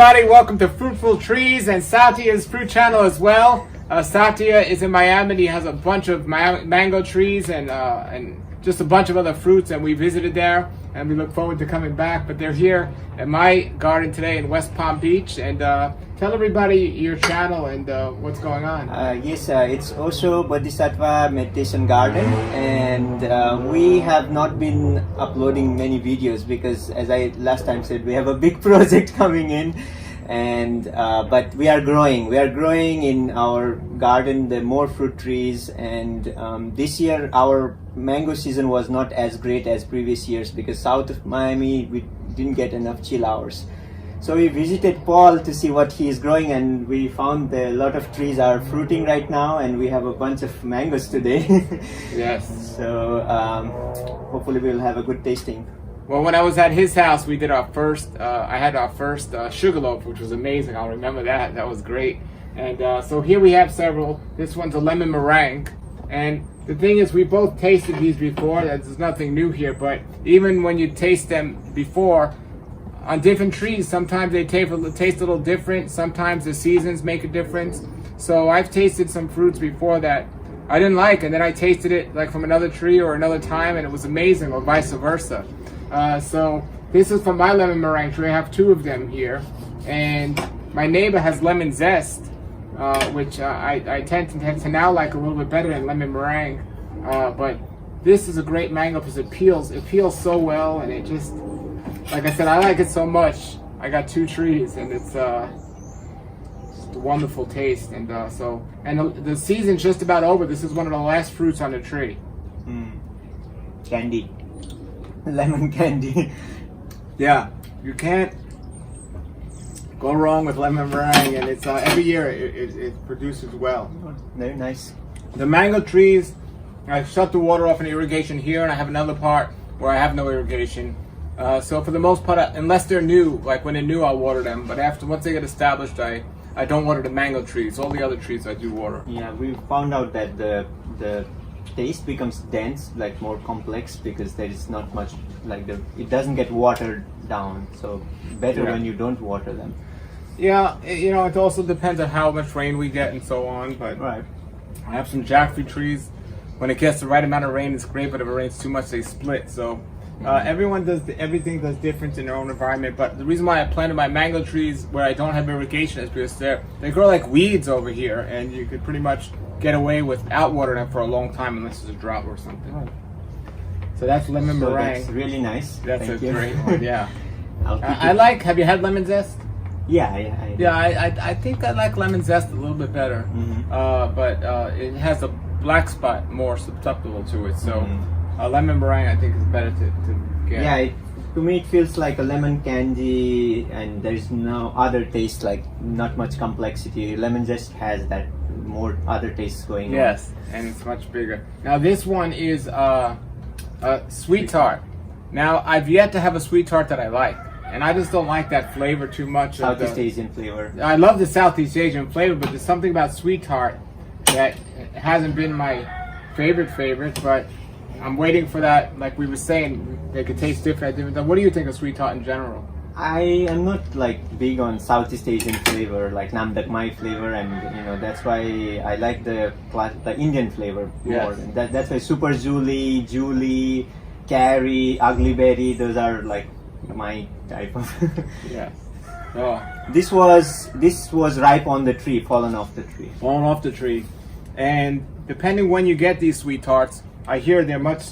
everybody, welcome to Fruitful Trees and Satya's fruit channel as well. Satya is in Miami. He has a bunch of mango trees and just a bunch of other fruits, and we visited there and we look forward to coming back. But they're here at my garden today in West Palm Beach. And tell everybody your channel and what's going on. Yes, it's Osho Bodhisattva Meditation Garden, and we have not been uploading many videos because, as I last time said, we have a big project coming in, and but we are growing. We are growing in our garden the more fruit trees, and this year our mango season was not as great as previous years because south of Miami we didn't get enough chill hours. So we visited Paul to see what he is growing, and we found that a lot of trees are fruiting right now, and we have a bunch of mangoes today. Yes. So hopefully we'll have a good tasting. Well, when I was at his house, we did our first, I had our first sugarloaf, which was amazing. I'll remember that. That was great. And so here we have several. This one's a lemon meringue. And the thing is, we both tasted these before. There's nothing new here. But even when you taste them before, on different trees, sometimes they taste a little different. Sometimes the seasons make a difference. So I've tasted some fruits before that I didn't like, and then I tasted it like from another tree or another time, and it was amazing, or vice versa. So this is from my lemon meringue tree. I have two of them here, and my neighbor has lemon zest, which I tend to now like a little bit better than lemon meringue. But this is a great mango because it peels so well, and it just, like I said, I like it so much. I got two trees, and it's a wonderful taste. And the season's just about over. This is one of the last fruits on the tree. Candy. Lemon candy. Yeah, you can't go wrong with lemon meringue, and it's every year it produces well. Very nice. The mango trees, I shut the water off in irrigation here, and I have another part where I have no irrigation. So for the most part, unless they're new, like when they're new, I'll water them. But once they get established, I don't water the mango trees. All the other trees I do water. Yeah, we found out that the taste becomes dense, like more complex, because there is not much, like it doesn't get watered down. So better when you don't water them. Yeah, it also depends on how much rain we get and so on. But right. I have some jackfruit trees. When it gets the right amount of rain, it's great. But if it rains too much, they split. So everything does different in their own environment. But the reason why I planted my mango trees where I don't have irrigation is because they grow like weeds over here, and you could pretty much get away without watering them for a long time unless there's a drought or something. Right. So that's lemon meringue. That's really nice. That's Thank a you. great one. Yeah. I like. Have you had lemon zest? Yeah. I think I like lemon zest a little bit better. But it has a black spot more susceptible to it. So lemon meringue I think is better to get. Yeah. To me, it feels like a lemon candy, and there's no other taste, like not much complexity. Lemon zest has that more other tastes going on. Yes, and it's much bigger. Now this one is a sweet tart. Now I've yet to have a sweet tart that I like, and I just don't like that flavor too much. Southeast Asian flavor. I love the Southeast Asian flavor, but there's something about sweet tart that hasn't been my favorite. But I'm waiting for that. Like we were saying, they could taste different. What do you think of sweet tart in general? I am not like big on Southeast Asian flavor, like Namak Mai flavor, and that's why I like the Indian flavor more. Yes. That's why Super Julie, Carry, Ugly Berry, those are like my type of. Yes. Oh. This was ripe on the tree, fallen off the tree. Fallen off the tree, and depending when you get these sweet tarts, I hear they're much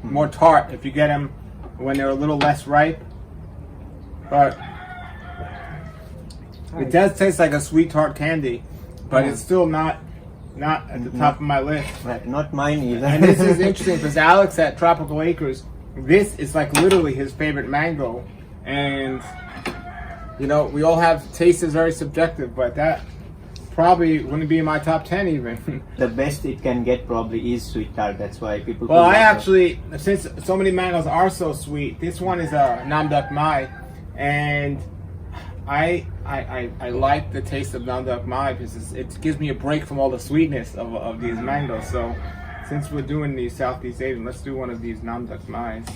more tart if you get them when they're a little less ripe. But it does taste like a sweet tart candy, but it's still not at the top of my list. Right, not mine either. And this is interesting because Alex at Tropical Acres, this is like literally his favorite mango, and we all have taste is very subjective, but that probably wouldn't be in my top 10 even. The best it can get probably is sweet tart. That's why people. Well, I actually, since so many mangoes are so sweet, this one is a Namak Mai, and I like the taste of Namak Mai because it gives me a break from all the sweetness of these mangoes. So since we're doing these Southeast Asian, let's do one of these Namak Mais.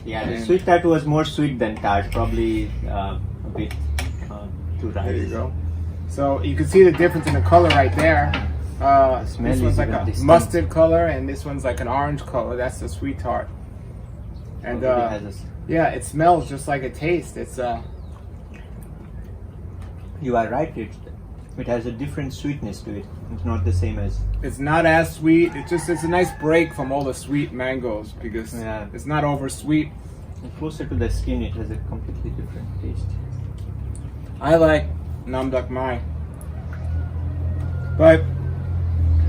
Yeah, the sweet tart was more sweet than tart, probably a bit to There you rice. go. So you can see the difference in the color right there. smell This one's is like even a distinct. mustard color, and this one's like an orange color. That's the sweet tart. And Already has a yeah, it smells just like it tastes. It's You are right. It has a different sweetness to it. It's not the same as. it's not as sweet. It's a nice break from all the sweet mangoes because Yeah. it's not over sweet. Closer to the skin, it has a completely different taste. I like Namak Mai, but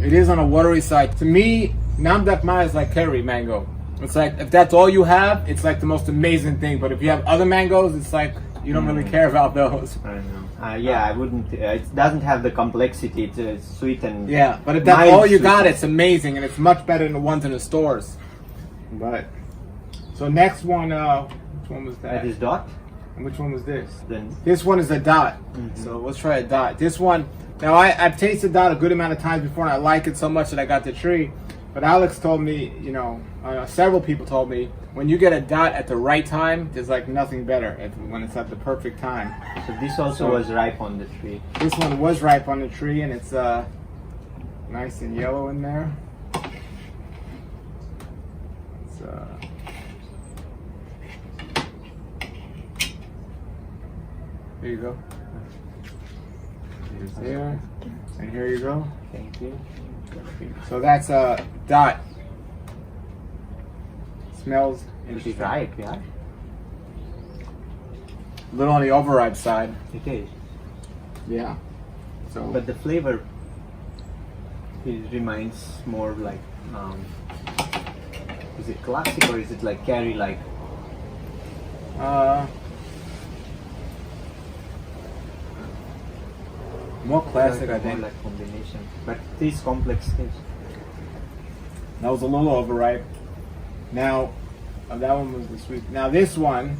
it is on a watery side. To me, Namak Mai is like curry mango. It's like if that's all you have, it's like the most amazing thing. But if you have other mangoes, it's like you don't really care about those. I don't know. Yeah, I wouldn't. It doesn't have the complexity. It's sweet and Yeah, but if that's mild all you got, sweetness. it's amazing, and it's much better than the ones in the stores. But so next one, which one was that? That is dot. And which one was this? Then This one is a dot. So let's try a dot. This one, now I've tasted dot a good amount of times before, and I like it so much that I got the tree. But Alex told me, several people told me, when you get a dot at the right time, there's like nothing better when it's at the perfect time. so this also So- was ripe on the tree. This one was ripe on the tree, and it's nice and yellow in there. It's, there you go. Here's there, and here you go. Thank you. So that's a dot. Smells It is interesting. ripe, yeah. A little on the overripe side. It is. Yeah. So But the flavor, it reminds more like, is it classic or is it like curry like? more classic, I More think. like combination. But this complex taste. That was a little overripe. Now, that one was the sweet. Now this one,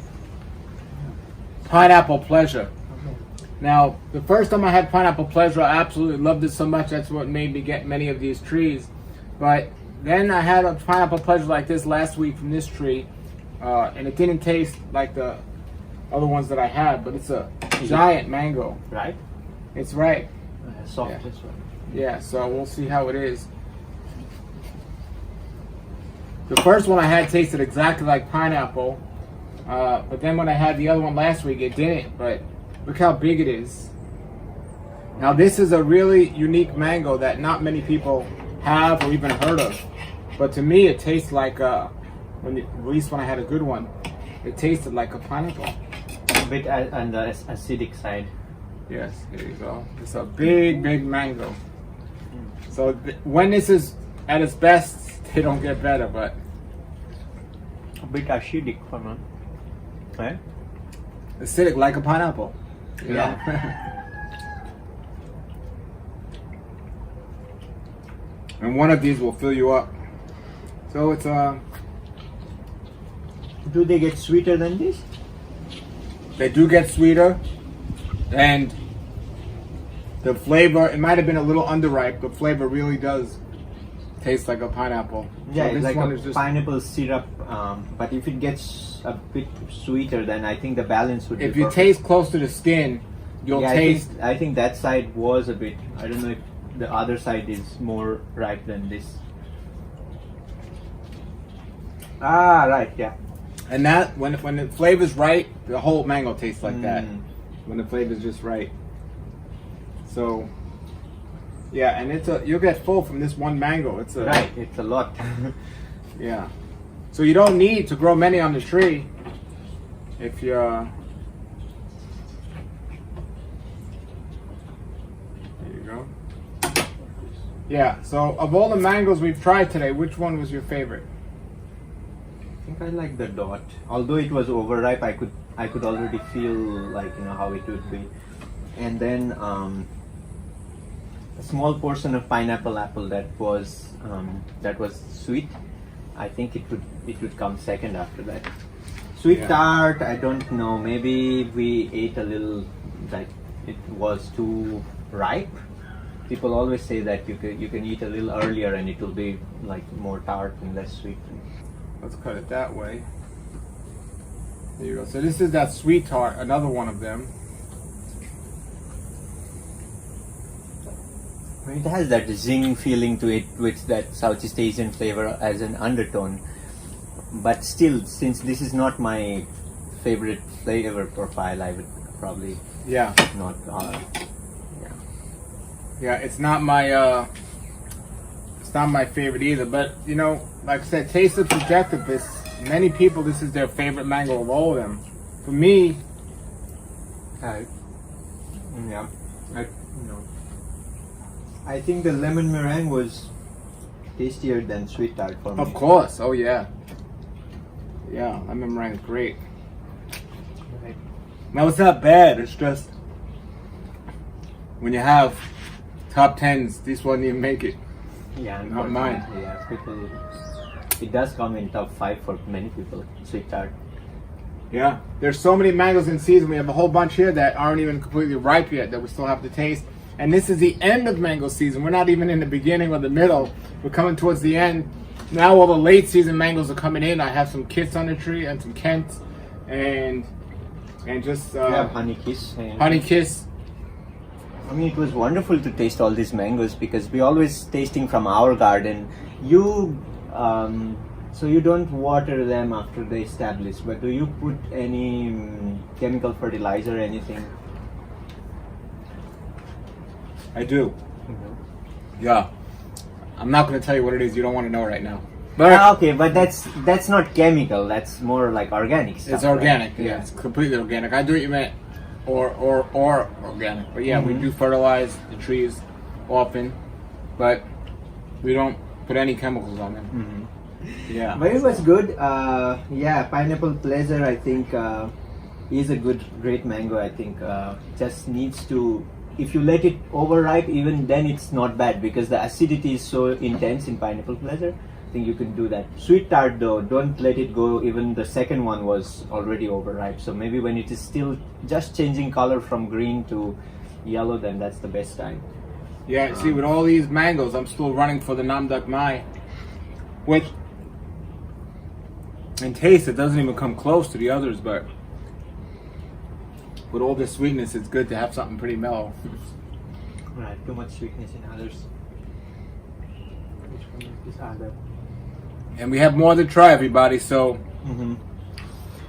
pineapple pleasure. Now, the first time I had pineapple pleasure, I absolutely loved it so much. That's what made me get many of these trees. But then I had a pineapple pleasure like this last week from this tree, and it didn't taste like the other ones that I had. But it's a giant mango. Right? It's ripe. Soft Yeah. as well. Yeah, so we'll see how it is. The first one I had tasted exactly like pineapple, but then when I had the other one last week, it didn't. But look how big it is. Now this is a really unique mango that not many people have or even heard of. But to me, it tastes like at least when I had a good one, it tasted like a pineapple. A bit on the acidic side. Yes, here you go. It's a big, big mango. So when this is at its best, they don't get better, but A bit acidic for me. Right? acidic like a pineapple. you know? And one of these will fill you up. So it's Do they get sweeter than this? they do get sweeter, and the flavor, it might have been a little underripe. The flavor really does taste like a pineapple. Yeah, So it's this like one a is just, pineapple syrup. But if it gets a bit sweeter, then I think the balance would if be you perfect. taste close to the skin, you'll Yeah, taste. I think that side was a bit. I don't know if the other side is more ripe than this. Ah, right, yeah. And that when the flavor's right, the whole mango tastes like that. Mm. When the flavor's just right. So yeah, and you'll get full from this one mango. It's a Right, it's a lot. yeah. So you don't need to grow many on the tree if you're there you go. Yeah, so of all the mangoes we've tried today, which one was your favorite? I think I like the dot. Although it was overripe, I could already feel like how it would be. And then a small portion of pineapple apple that was sweet. I think it would come second after that. Sweet Yeah. tart, I don't know. Maybe we ate a little, like it was too ripe. People always say that you can eat a little earlier and it will be like more tart and less sweet. Let's cut it that way. There you go. So this is that sweet tart, another one of them. It has that zing feeling to it with that Southeast Asian flavor as an undertone. But still, since this is not my favorite flavor profile, I would probably Yeah. not. Yeah, it's not my favorite either. But you know, like I said, taste is subjective. It's many people. This is their favorite mango of all of them. For me, I think the lemon meringue was tastier than sweet tart for me. of course. Oh yeah. Yeah, lemon meringue is great. Now it's not bad. It's just when you have top tens, this one didn't make it. Yeah, Not mine. Yeah, because it does come in top 5 for many people. Sweet tart. Yeah, there's so many mangoes in season. We have a whole bunch here that aren't even completely ripe yet that we still have to taste. And this is the end of mango season. We're not even in the beginning or the middle. We're coming towards the end. Now all the late season mangoes are coming in. I have some Kits on the tree and some Kents and just We have honey kiss. Honey Kiss. I mean, it was wonderful to taste all these mangoes because we always tasting from our garden. So you don't water them after they establish, but do you put any chemical fertilizer or anything? I do. Yeah. I'm not going to tell you what it is. You don't want to know right now. But Okay, but that's not chemical. That's more like organic stuff. it's organic. right? Yeah, it's completely organic. I do what you meant, or organic. But yeah, we do fertilize the trees often, but we don't put any chemicals on them. Yeah. But it was good. Yeah, Pineapple Pleasure, I think, is a great mango. I think just needs to. If you let it overripe, even then it's not bad because the acidity is so intense in Pineapple Pleasure. I think you can do that. Sweet Tart though, don't let it go. Even the second one was already overripe. So maybe when it is still just changing color from green to yellow, then that's the best time. Yeah, see, with all these mangoes, I'm still running for the Namak Mai, which, in taste, it doesn't even come close to the others, but with all this sweetness, it's good to have something pretty mellow. Right, too much sweetness in others. Which one is this other? And we have more to try, everybody, so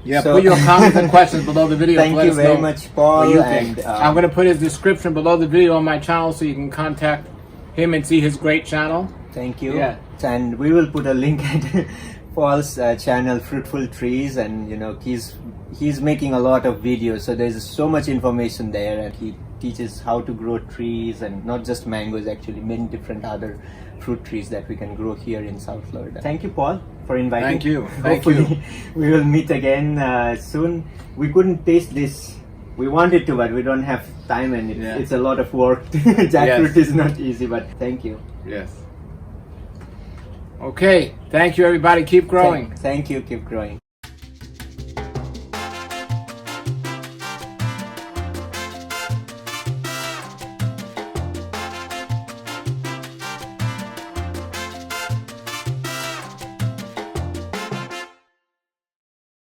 yeah, So- put your comments and questions below the video. Thank Let you us very know much, Paul. what you think. And, I'm going to put his description below the video on my channel so you can contact him and see his great channel. Thank you. Yeah. And we will put a link at Paul's channel, Fruitful Trees, and you know he's making a lot of videos, so there's so much information there, and he teaches how to grow trees and not just mangoes, actually many different other fruit trees that we can grow here in South Florida. Thank you, Paul, for inviting. Thank you. Thank Hopefully we will meet again soon. We couldn't taste this. We wanted to, but we don't have time, and it's a lot of work. Jackfruit is not easy, but thank you. Yes. Okay. Thank you, everybody. Keep growing. Thank you. Keep growing.